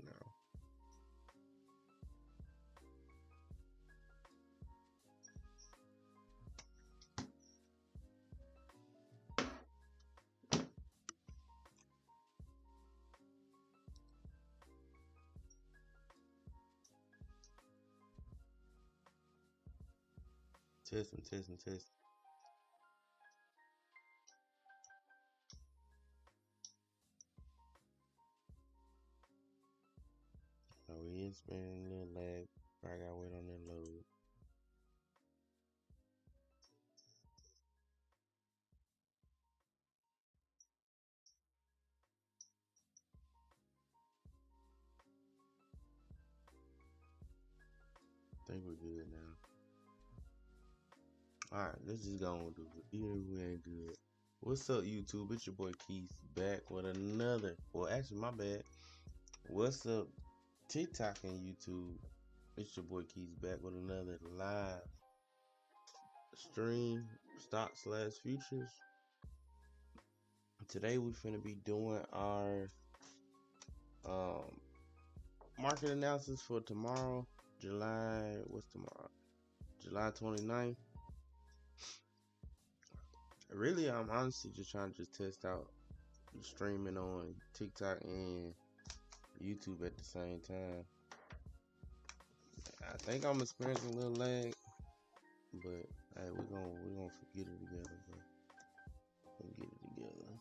now. Testing. So we is spinning a little lag. I gotta wait on that load. I think we're good now. Alright, let's just go on do it. Even if we ain't good. What's up, YouTube? It's your boy Keith back with another. Well, actually, my bad. What's up, TikTok and YouTube? It's your boy Keith back with another live stream, stock/futures. Today we finna be doing our market analysis for tomorrow, July 29th. Really, I'm honestly just trying to test out streaming on TikTok and YouTube at the same time. I think I'm experiencing a little lag, but hey, we're gonna get it together, bro. We'll get it together.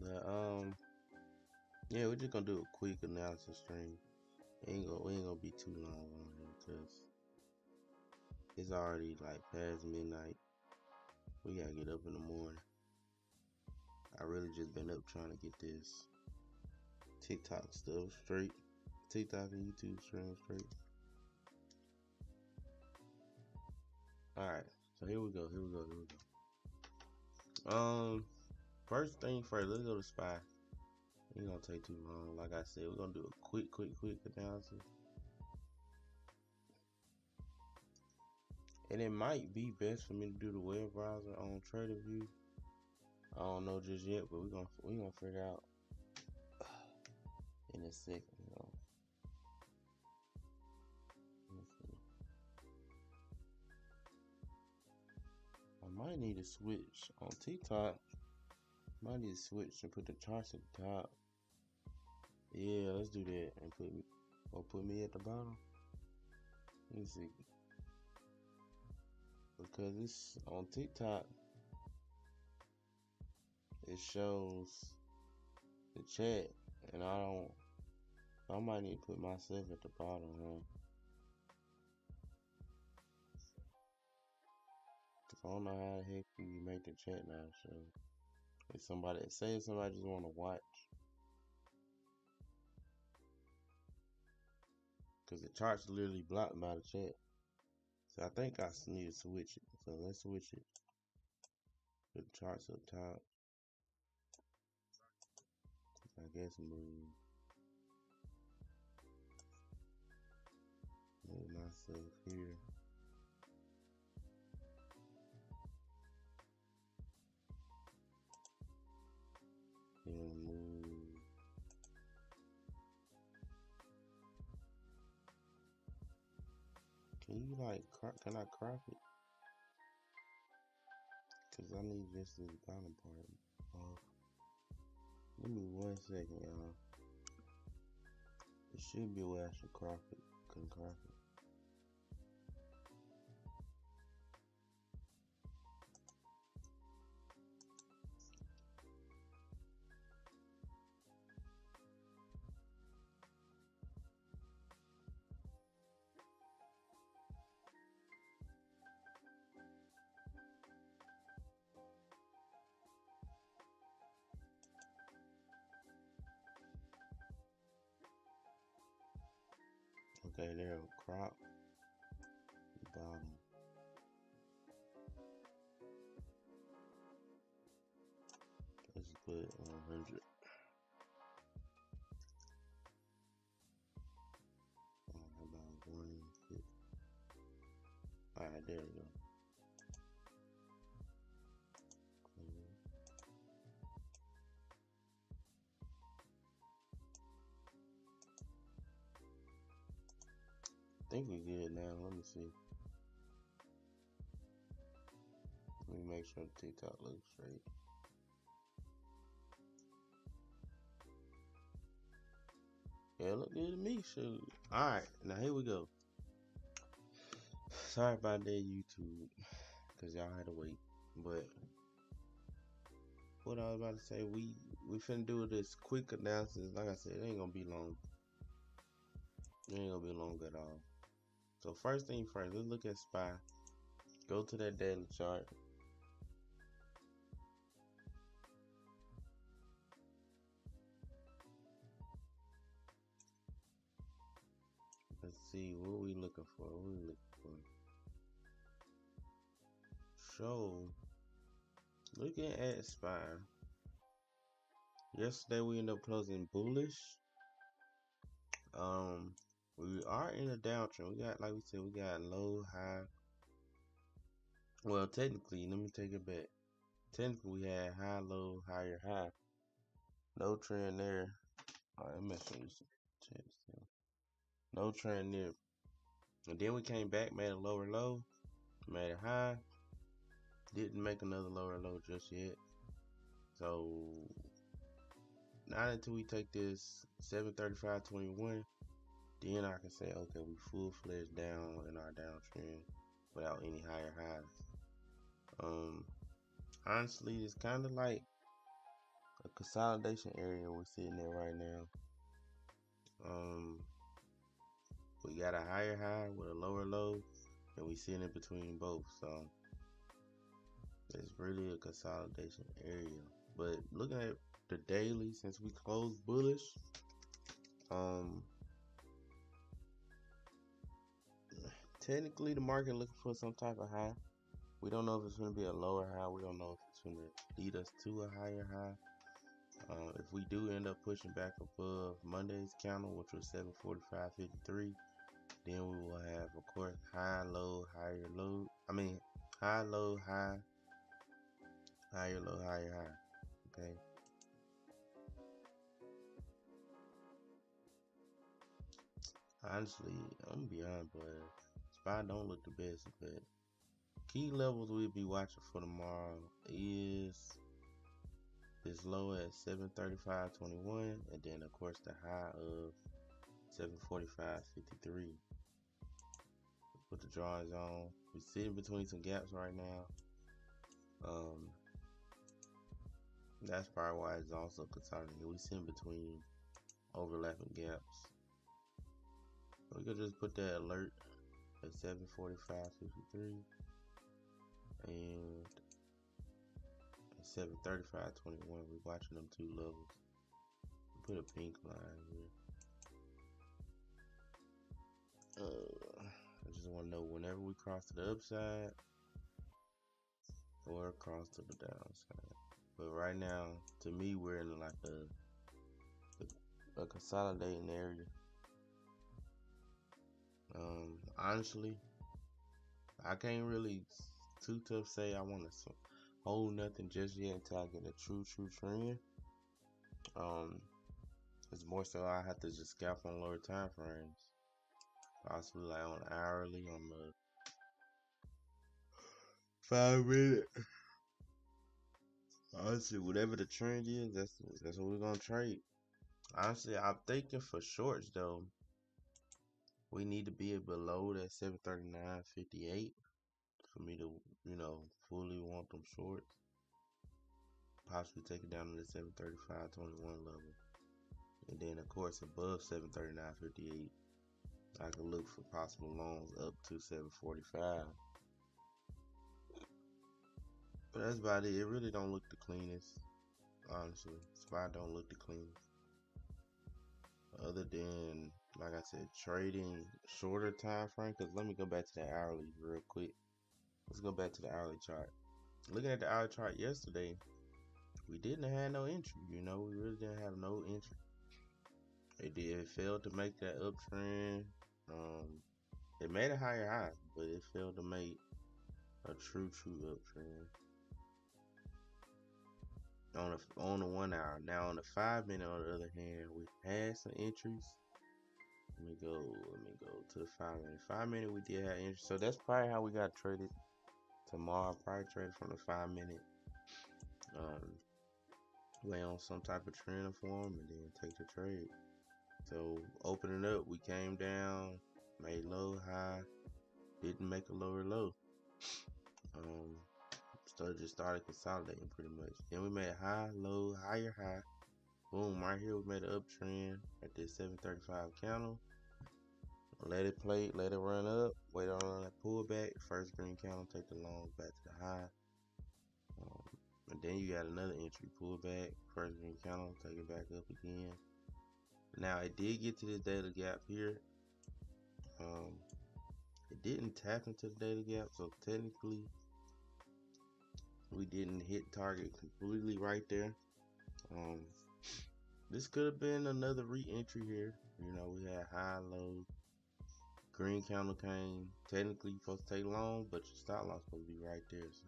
But, yeah, we're just gonna do a quick analysis stream. We ain't gonna be too long on here because it's already like past midnight. We gotta get up in the morning. I really just been up trying to get this TikTok stuff straight. TikTok and YouTube stream straight. Alright, so here we go. First thing first, let's go to SPY. It ain't gonna take too long. Like I said, we're gonna do a quick analysis. And it might be best for me to do the web browser on TraderView. I don't know just yet, but we're gonna figure out in a second. Let's see. I might need to switch on TikTok. Might need to switch and put the charts at the top. Yeah, let's do that and put me at the bottom. Let me see. Because it's on TikTok, it shows the chat, and I might need to put myself at the bottom, huh? Cause I don't know how the heck you make the chat now show. If somebody just want to watch, cause the chart's literally blocked by the chat. So I think I need to switch it. So let's switch it. Put the charts up top. I guess move myself here. And move. Can I crop it? Cause I need just this bottom part. Give me 1 second, y'all. It should be where I should crop it. Couldn't crop it. Okay, there, crop bottom. Let's put 100. How about 150? Alright, there we go. think we good now. Let me see. Let me make sure the TikTok looks straight. Yeah, look good to me. Shoot. Alright, now here we go. Sorry about that, YouTube, because y'all had to wait. But what I was about to say, we finna do this quick analysis. Like I said, it ain't gonna be long. It ain't gonna be long at all. So first thing first, let's look at SPY. Go to that daily chart. Let's see what we looking for. What we looking for? So looking at SPY. Yesterday we ended up closing bullish. We are in a downtrend. We got, like we said, we got low, high. Well, technically, let me take it back. Technically, we had high, low, higher, high. No trend there. Alright, I'm make sure you check this. No trend there. And then we came back, made a lower low, made a high. Didn't make another lower low just yet. So not until we take this 735.21, then I can say, okay, we full-fledged down in our downtrend without any higher highs. Honestly, it's kind of like a consolidation area we're sitting in right now. We got a higher high with a lower low, and we sit in between both. So it's really a consolidation area. But looking at the daily, since we closed bullish, technically the market looking for some type of high. We don't know if it's going to be a lower high. We don't know if it's going to lead us to a higher high. If we do end up pushing back above Monday's candle, which was 745.53, then we will have, of course, high, low, higher, low. I mean, high, low, high, higher, low, higher, high. Okay. Honestly, I'm gonna be honest, but SPY don't look the best. But key levels we'll be watching for tomorrow is this low at 735.21, and then of course the high of 745.53. Put the drawings on. We're sitting between some gaps right now. That's probably why it's also consolidating. We sit between overlapping gaps. We could just put that alert at 745.53 and at 735.21. We're watching them two levels. Put a pink line here. I just want to know whenever we cross to the upside or cross to the downside. But right now, to me, we're in like a consolidating area. Honestly, I can't really too tough say I want to hold nothing just yet until I get a true trend. It's more so I have to just scalp on lower time frames, possibly like on hourly, on the 5 minute. Honestly, whatever the trend is, that's what we're gonna trade. Honestly, I'm thinking for shorts though, we need to be below that 739.58 for me to, fully want them shorts. Possibly take it down to the 735.21 level. And then of course above 739.58, I can look for possible longs up to 745. But that's about it. It really don't look the cleanest, honestly. SPY don't look the cleanest. Other than, like I said, trading shorter time frame. Because let me go back to the hourly real quick. Let's go back to the hourly chart. Looking at the hourly chart yesterday, we didn't have no entry. We really didn't have no entry. It failed to make that uptrend. It made a higher high, but it failed to make a true uptrend. On the 1 hour. Now on the 5 minute, on the other hand, we had some entries. Let me go to the 5 minute. 5 minute we did have interest. So that's probably how we got traded tomorrow. Probably traded from the 5 minute. Lay on some type of trend form and then take the trade. So opening up, we came down, made low, high, didn't make a lower low. Just started consolidating pretty much. Then we made high, low, higher high. Boom, right here we made an uptrend at this 735 candle. Let it play, let it run up, wait on that pullback. First green candle, take the long back to the high. And then you got another entry, pullback, first green candle, take it back up again. Now it did get to this daily gap here. It didn't tap into the daily gap, so technically we didn't hit target completely right there. This could have been another re-entry here. You know, we had high, low, green candle came. Technically you're supposed to take long, but your stop loss supposed to be right there. So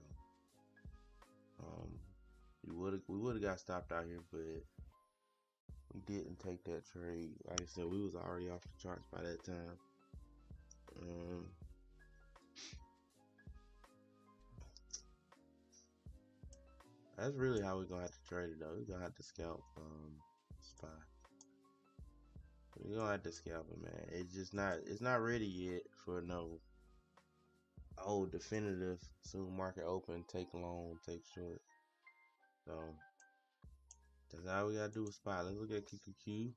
we would have got stopped out here, but we didn't take that trade. Like I said, we was already off the charts by that time. That's really how we're gonna have to trade it though. We're gonna have to scalp SPY. We're gonna have to scalp it, man. It's not ready yet for no definitive soon market open, take long, take short. So that's how we gotta do with SPY. Let's look at QQQ.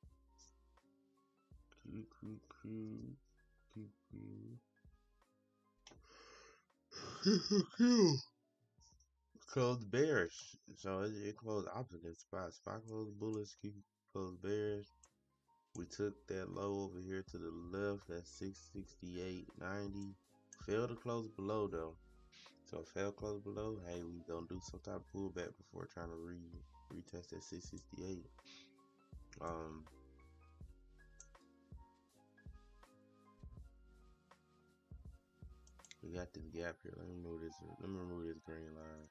QQQ closed bearish, so it closed opposite SPY. SPY closed bullish, QQQ closed bearish. We took that low over here to the left, that's 668.90. Failed to close below though. So if failed close below, hey, we gonna do some type of pullback before trying to retest that 668. We got this gap here. Let me remove this green line.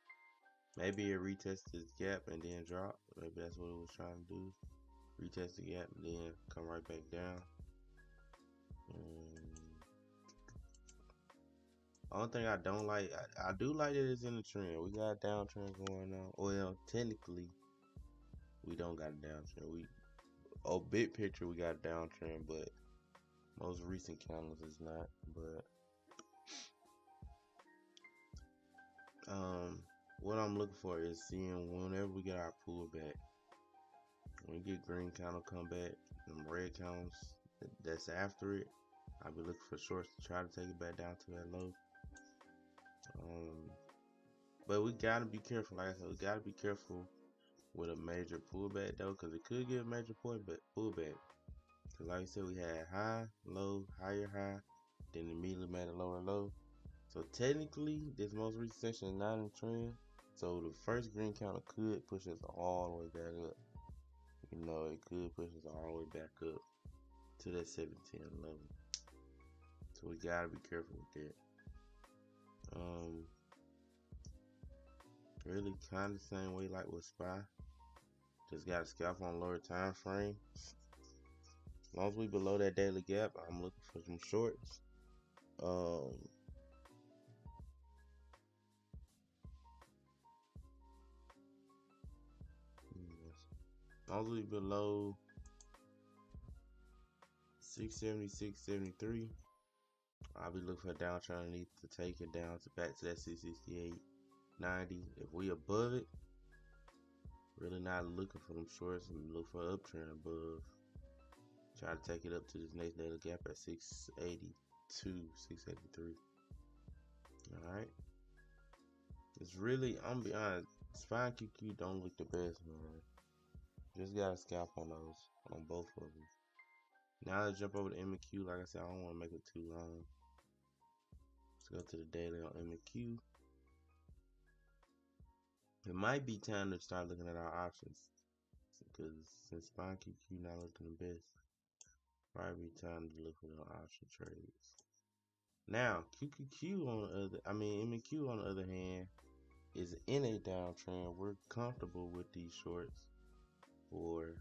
Maybe it retest this gap and then drop. Maybe that's what it was trying to do. Retest the gap and then come right back down. Only thing I don't like, I do like that it's in the trend. We got a downtrend going on. Well, technically, we don't got a downtrend. Big picture, we got a downtrend, but most recent candles is not. But what I'm looking for is seeing whenever we get our pullback. When we get green candle come back, and red candles that's after it, I'll be looking for shorts to try to take it back down to that low. But we gotta be careful. Like I said, we gotta be careful with a major pullback though, because it could give a major pullback. Because like I said, we had high, low, higher high, then immediately made a lower low. So technically, this most recent session is not in trend. So the first green candle could push us all the way back up. You know, it could push us all the way back up to that 710 level. So we gotta be careful with that. Really kind of the same way like with SPY. Just gotta scalp on lower time frame. As long as we below that daily gap, I'm looking for some shorts. As long as we below 676.73, I'll be looking for a downtrend underneath to take it down to back to that 668.90. If we above it, really not looking for them shorts and look for an uptrend above. Try to take it up to this next daily gap at 682, 683. Alright. It's really, I'm gonna be honest, SPY and QQ don't look the best, man. Just gotta scalp on those, on both of them. Now let's jump over to M&Q. Like I said, I don't want to make it too long. Let's go to the daily on M&Q. It might be time to start looking at our options, because since SPY and QQ not looking the best, probably be time to look at our option trades. Now QQQ on the other, M&Q on the other hand, is in a downtrend. We're comfortable with these shorts for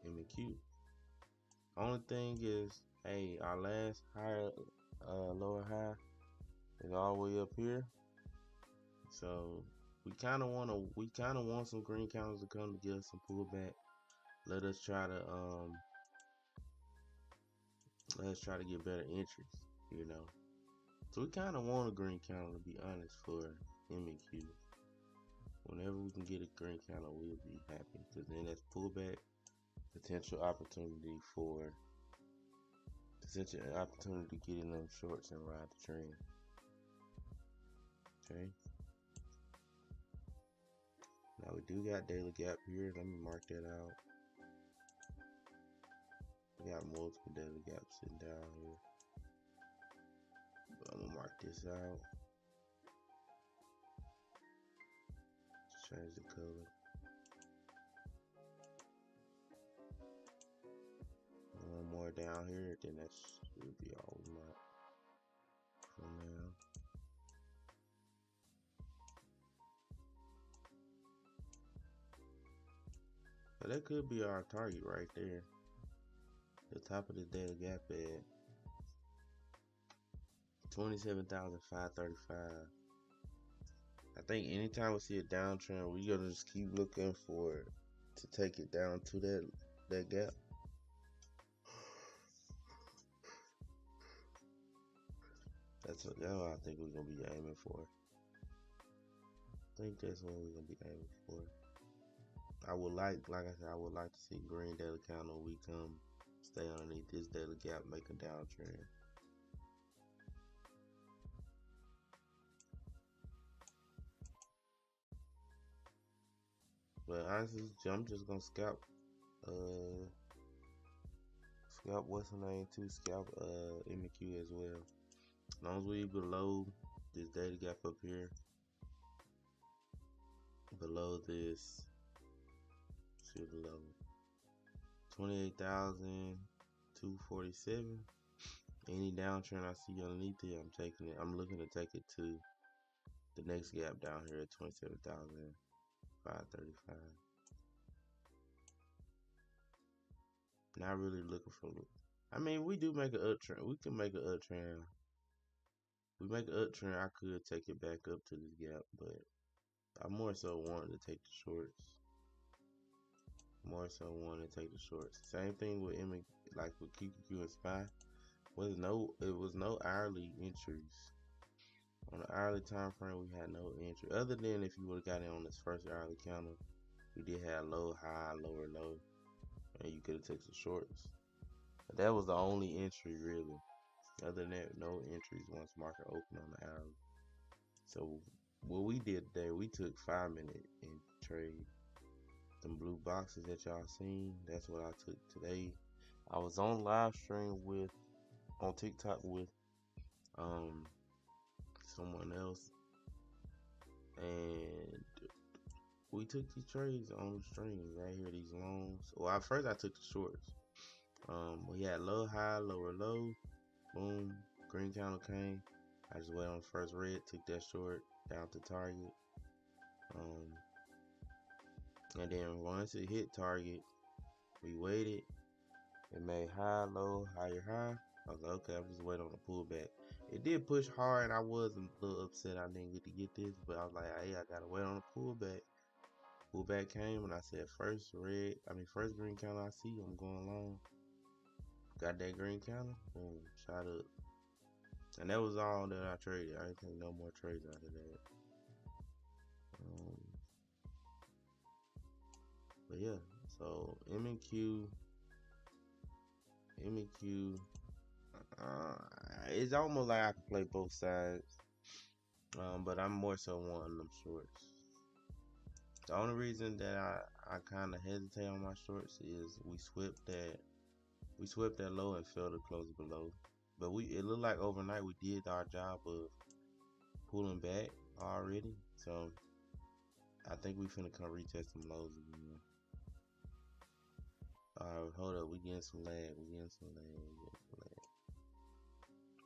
M&Q. Only thing is, hey, our last higher, lower high is all the way up here. So we kind of want some green candles to come to give us some pullback. Let us try to get better entries, you know. So we kind of want a green candle, to be honest, for M&Q. Whenever we can get a green candle, we'll be happy, because then that's pullback, potential opportunity to get in them shorts and ride the train. Okay. Now we do got daily gap here. Let me mark that out. We got multiple daily gaps sitting down here. But I'm gonna mark this out. Just change the color. One more down here, then that should be all we want for now. So that could be our target right there. The top of the daily gap at 27,535. I think anytime we see a downtrend, we gotta just keep looking for it to take it down to that gap. That's what I think we're gonna be aiming for. I think that's what we're gonna be aiming for. I would like I said, I would like to see green daily candle. We come stay underneath this daily gap, make a downtrend. But honestly, I'm just gonna scalp what's her name too, scalp M&Q as well. As long as we below this daily gap up here, below this, see the level, 28,247. Any downtrend I see underneath it, I'm taking it. I'm looking to take it to the next gap down here at 27,535. Not really looking for it. I mean, we do make an uptrend. We can make an uptrend. We make an uptrend, I could take it back up to this gap, but I more so wanted to take the shorts. Same thing with like with QQQ and SPY. It was no hourly entries. On the hourly time frame, we had no entry. Other than if you would have got in on this first hourly counter, we did have low, high, lower, low, and you could have taken some shorts. But that was the only entry really. Other than that, no entries once market opened on the hourly. So what we did today, we took 5-minute in trade. Them blue boxes that y'all seen, that's what I took today. I was on live stream on TikTok with someone else, and we took these trades on the stream right here, these longs. Well, at first I took the shorts. We had low, high, lower, low, boom, green candle came. I just waited on the first red, took that short down to target. And then once it hit target, we waited. It made high, low, higher, high. I was like, okay, I'm just waiting on the pullback. It did push hard, and I was a little upset I didn't get to get this, but I was like, hey, I gotta wait on the pullback. Pullback came, and I said, first green candle I see, I'm going long. Got that green candle, boom, shot up. And that was all that I traded. I didn't take no more trades out of that. But yeah, so M&Q, it's almost like I can play both sides. But I'm more so wanting them shorts. The only reason that I kind of hesitate on my shorts is we swept that low and failed to close below. But it looked like overnight we did our job of pulling back already. So I think we finna come retest some lows again. Alright, hold up, we getting some lag.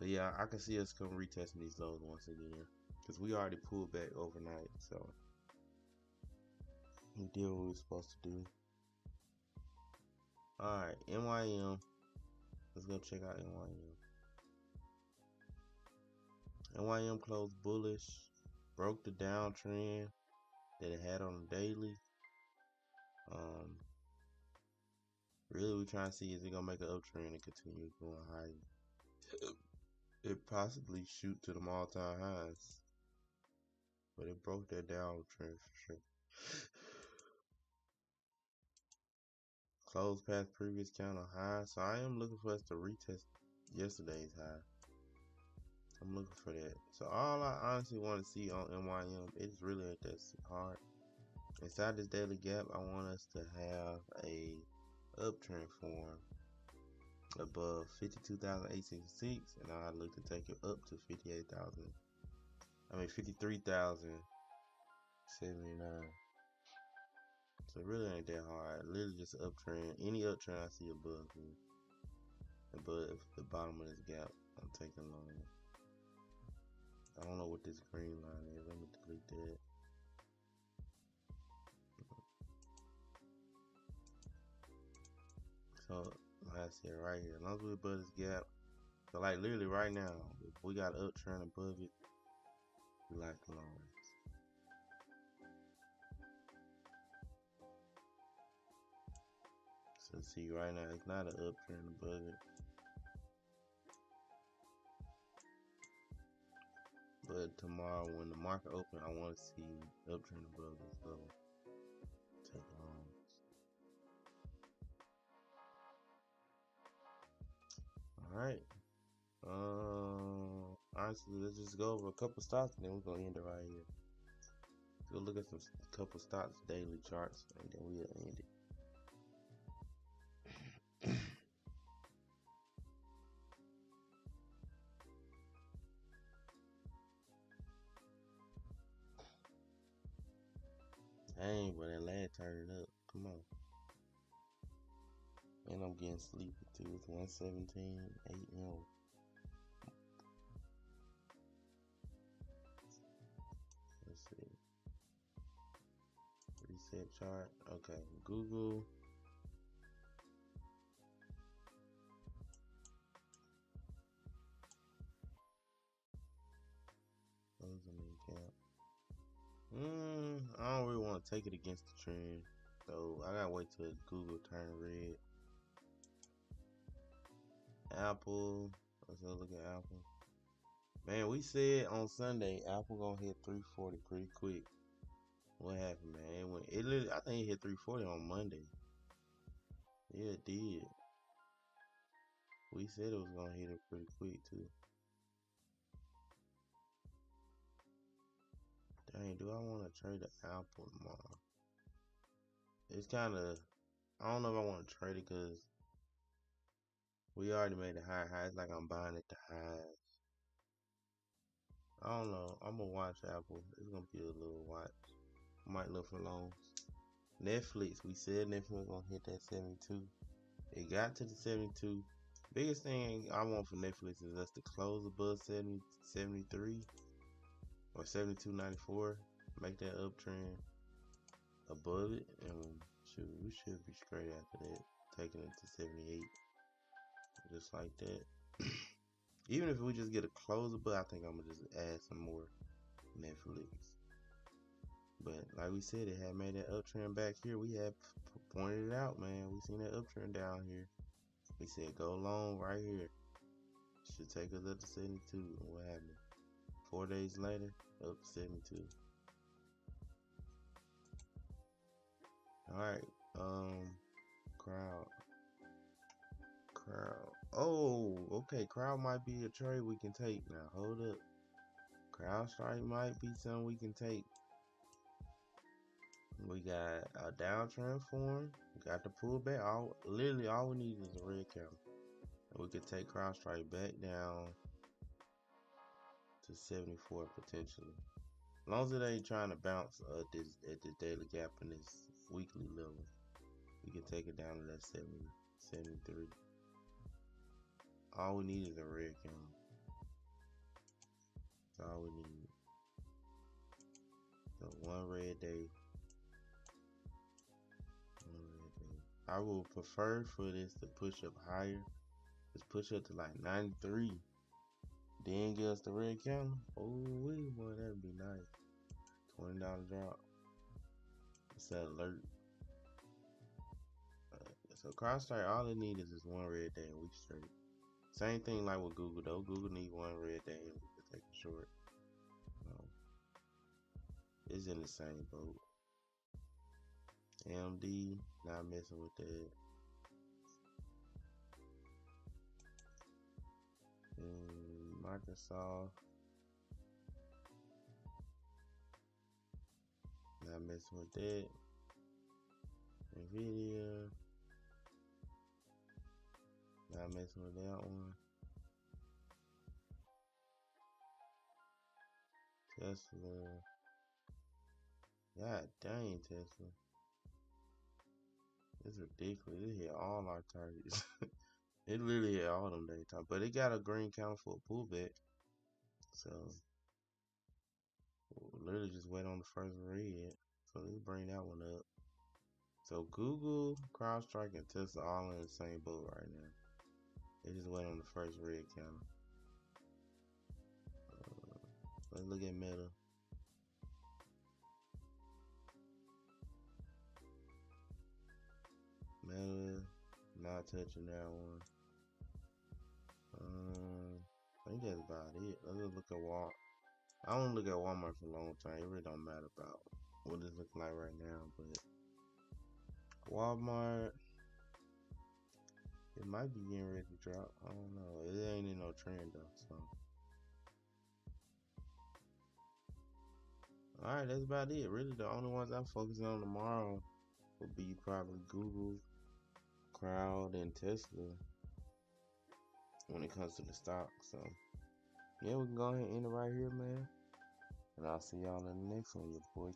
But yeah, I can see us come retesting these lows once again, because we already pulled back overnight. So we did what we were supposed to do. Alright, NYM. Let's go check out NYM. NYM closed bullish, broke the downtrend that it had on the daily. Really, we're trying to see is it gonna make an uptrend and continue going higher. It possibly shoot to them all-time highs, but it broke that downtrend for sure. Closed past previous channel high, so I am looking for us to retest yesterday's high. I'm looking for that. So all I honestly want to see on NYM, it's really ain't that hard. Inside this daily gap, I want us to have a uptrend form above 52,866, and I look to take it up to 53,079. So it really ain't that hard. Literally just an uptrend. Any uptrend I see above here, above the bottom of this gap, I'm taking long. I don't know what this green line is. Let me delete that. So I see it right here. As long as we above this gap, so like literally right now, if we got an uptrend above it, we like the longs. So see right now, it's not an uptrend above it. But tomorrow when the market open, I want to see uptrend above this level. Take longs. Alright. Honestly, let's just go over a couple stocks and then we're gonna end it right here. Let's go look at some couple stocks daily charts and then we'll end it. Dang, but that lag turned up. Come on. And I'm getting sleepy too. It's 1:17 a.m. Let's see. Reset chart. Okay. Google. Closing cap. I don't really want to take it against the trend. So I gotta wait till Google turn red. Apple. Let's go look at Apple. Man, we said on Sunday Apple gonna hit 340 pretty quick. What happened, man? It literally, I think it hit 340 on Monday. Yeah, it did. We said it was gonna hit it pretty quick too. Dang, do I want to trade the Apple tomorrow? It's kind of, I don't know if I want to trade it because we already made a high. It's like I'm buying at the highs. I don't know. I'm gonna watch Apple. It's gonna be a little watch. Might look for loans. Netflix. We said Netflix was gonna hit that 72. It got to the 72. Biggest thing I want for Netflix is us to close above 73 or 72.94. Make that uptrend above it, and shoot, we should be straight after that. Taking it to 78, just like that. Even if we just get a close above, I think I'm gonna just add some more Netflix. But like we said, it had made that uptrend back here. We had pointed it out, man. We seen that uptrend down here. We said go long right here. Should take us up to 72. And what happened? 4 days later, up to 72. Alright, crowd. Oh, okay, crowd might be a trade we can take now. Hold up. CrowdStrike might be something we can take. We got a downtrend form. We got the pullback. Literally all we need is a red candle. And we could take CrowdStrike back down to 74 potentially. As long as it ain't trying to bounce at this daily gap in this weekly level, we can take it down to that 73. All we need is a red candle. That's all we need. So one red day. I would prefer for this to push up higher Let's push up to like 93. Then give us the red candle. Oh, boy, that'd be nice. $20 drop. It's that alert. So cross strike, all it needs is just one red day and we straight. Same thing like with Google though. Google need one red day and we can take a short. It's in the same boat. AMD, not messing with that. Microsoft, not messing with that. Nvidia, not messing with that one. Tesla, god dang Tesla. It's ridiculous. It hit all our targets. It literally hit all them daytime. But it got a green counter for a pullback. So we'll literally just wait on the first red. So let's bring that one up. So Google, CrowdStrike, and Tesla all in the same boat right now. They just wait on the first red counter. Let's look at Meta. Meta, not touching that one. I think that's about it. Let's look at Walmart. I don't look at Walmart for a long time. It really don't matter about what it's looking like right now, but Walmart, it might be getting ready to drop. I don't know. It ain't in no trend though. So, all right, that's about it. Really, the only ones I'm focusing on tomorrow will be probably Google, Crowd, and Tesla when it comes to the stock. So, yeah, we can go ahead and end it right here, man. And I'll see y'all in the next one, your boy